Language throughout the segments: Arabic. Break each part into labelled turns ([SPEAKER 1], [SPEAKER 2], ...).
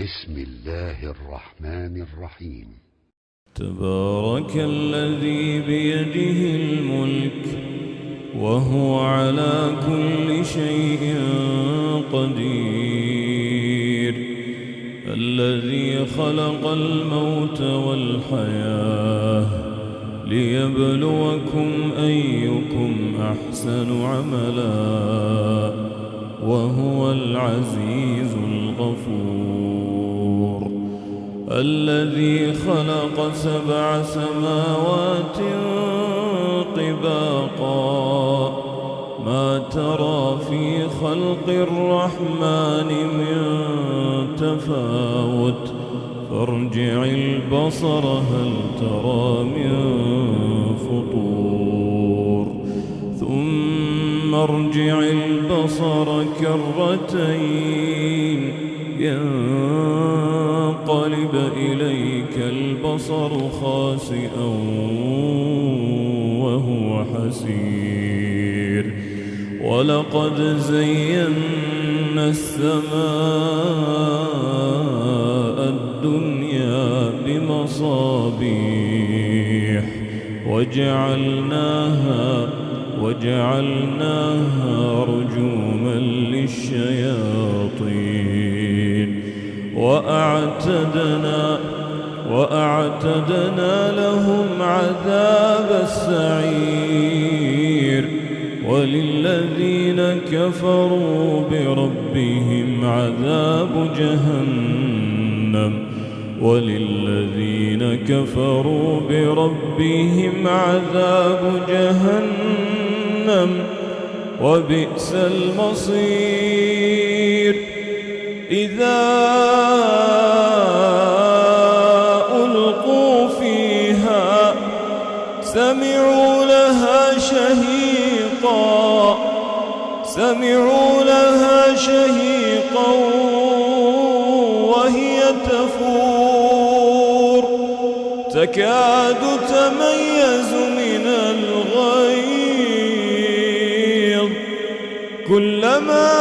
[SPEAKER 1] بسم الله الرحمن الرحيم.
[SPEAKER 2] تبارك الذي بيده الملك وهو على كل شيء قدير، الذي خلق الموت والحياة ليبلوكم أيكم أحسن عملا وهو العزيز الغفور، الذي خلق 7 سماوات طباقا ما ترى في خلق الرحمن من تفاوت فارجع البصر هل ترى من فطور ثم ارجع البصر كرتين ينقلب إليك البصر خاسئا وهو حسير، ولقد زينا السماء الدنيا بمصابيح وجعلناها رجوما للشياطين وأعتدنا لهم عذاب السعير، وللذين كفروا بربهم عذاب جهنم وبئس المصير. إذا ألقوا فيها سمعوا لها شهيقا وهي تفور تكاد تميز من الغيظ، كلما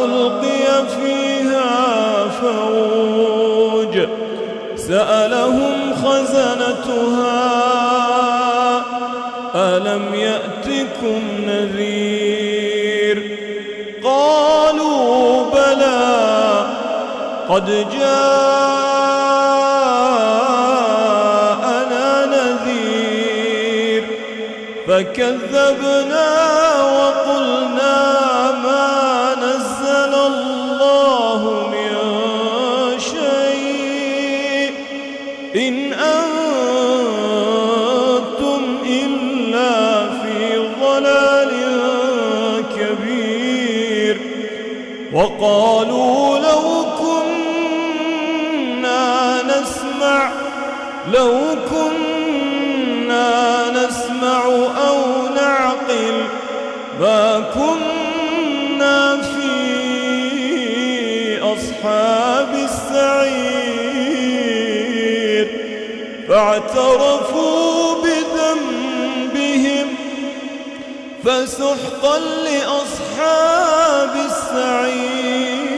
[SPEAKER 2] ألقي فيها فوج سألهم خزنتها ألم يأتكم نذير؟ قالوا بلى قد جاءنا نذير فكذبنا وقلنا ما نزل الله من شيء إن أنتم إلا في ضلال كبير. وقالوا لو كنا نسمع أو نعقل ما كنا في أصحاب السعير، فاعترفوا بذنبهم فسحقا لأصحاب السعير.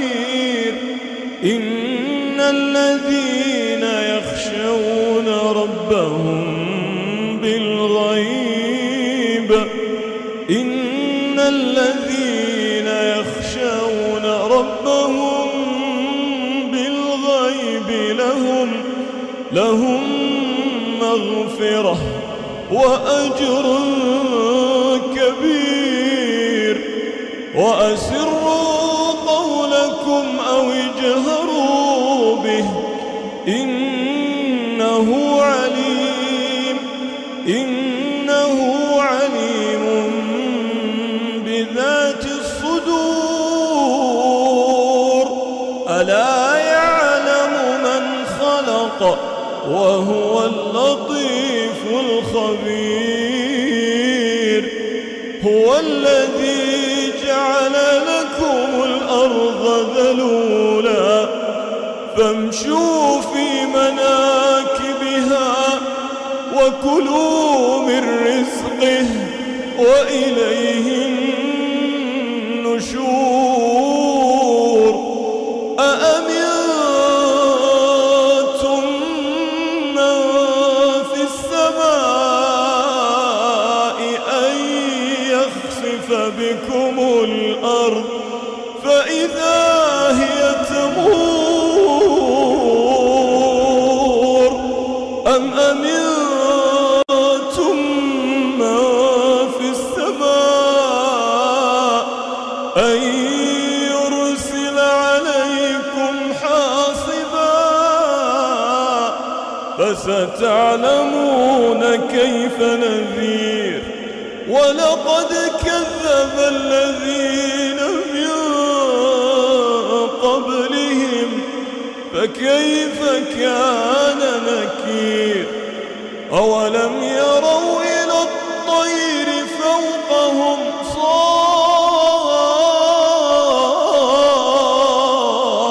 [SPEAKER 2] إن الذين يخشون ربهم بالغيب لهم مغفرة وأجر كبير. وأسروا قولكم أو اجهروا به إنه عليم بذات الصدور. ألا يعلم من خلق وهو اللطيف الخبير. هو الذي جعل لكم الأرض ذلولا فامشوا في مناكبها وكلوا من رزقه وإليه النشور. فإذا هي تمور أم أمنتم من في السماء أن يرسل عليكم حاصبا فستعلمون كيف نذير ولقد كذب الذين من قبلهم فكيف كان نكير أولم يروا إلى الطير فوقهم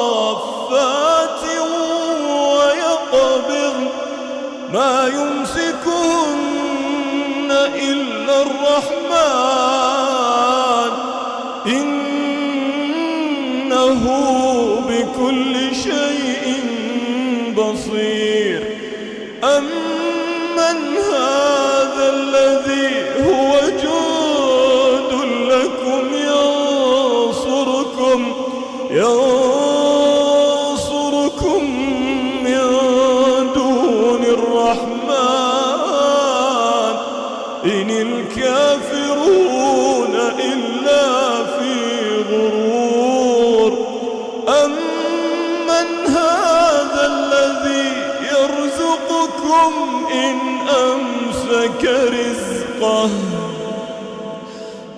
[SPEAKER 2] صافات ويقبض ما يمسكهن إلا الرحمن إنه بكل شيء بصير أمن هذا الذي هو جند لكم ينصركم من دون الرحمن إن الكافرون إلا في غرور أمن هذا الذي يرزقكم إن أمسك رزقه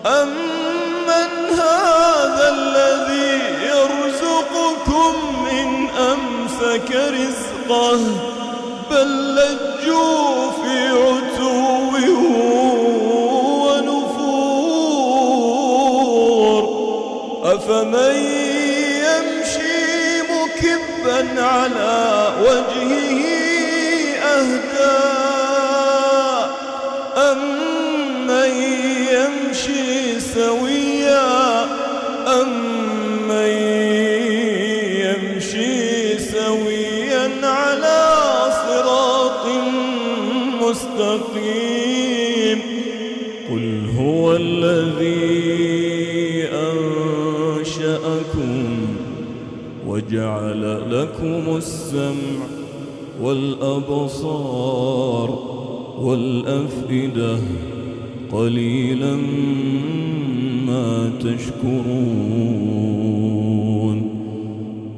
[SPEAKER 2] أمن هذا الذي يرزقكم إن أمسك رزقه بل لجوا في عتو ونفور أفمن يمشي مكبا على وجهه أهدى أمن يمشي سويا على صراط مستقيم قل هو الذي أنشأكم وجعل لكم السمع والأبصار والأفئدة قليلا ما تشكرون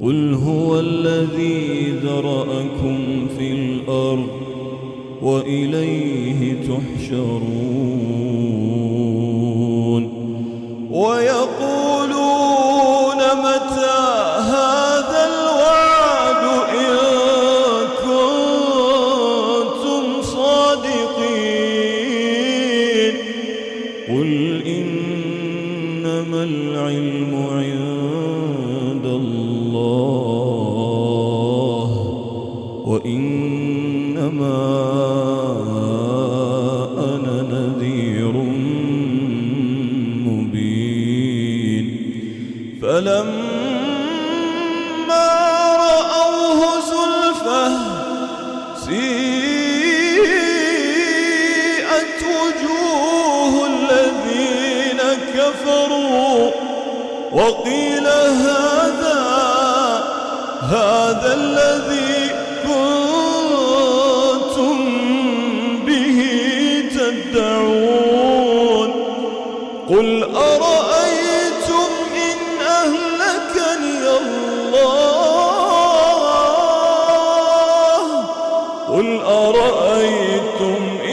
[SPEAKER 2] قل هو الذي ذرأكم في الأرض وإليه تحشرون ويقولون متى هذا الوعد إن كنتم صادقين قل إنما العلم عند الله وإنما أنا نذير مبين فلما رأوه زلفة سيئت وجوه الذين كفروا وقيل هذا الذي كنتم به تدعون قل أرأيتم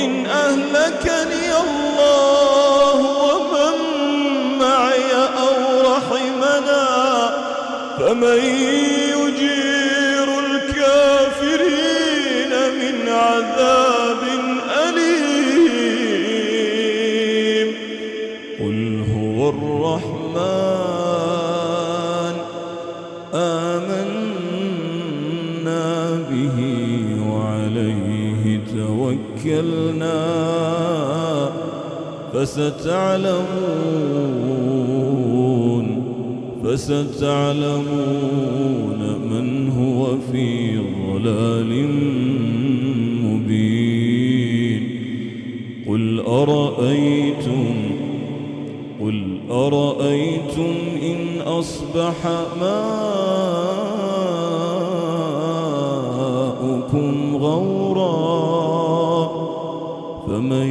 [SPEAKER 2] إن أهلكني الله ومن معي أو رحمنا فمن يجير الكافرين من عذاب أليم قل هو الرحمن آمنا به وعليه توكلنا فستعلمون من هو في ضلال مبين قل أرأيتم قل أرأيتم إن أصبح ماؤكم غورا فمن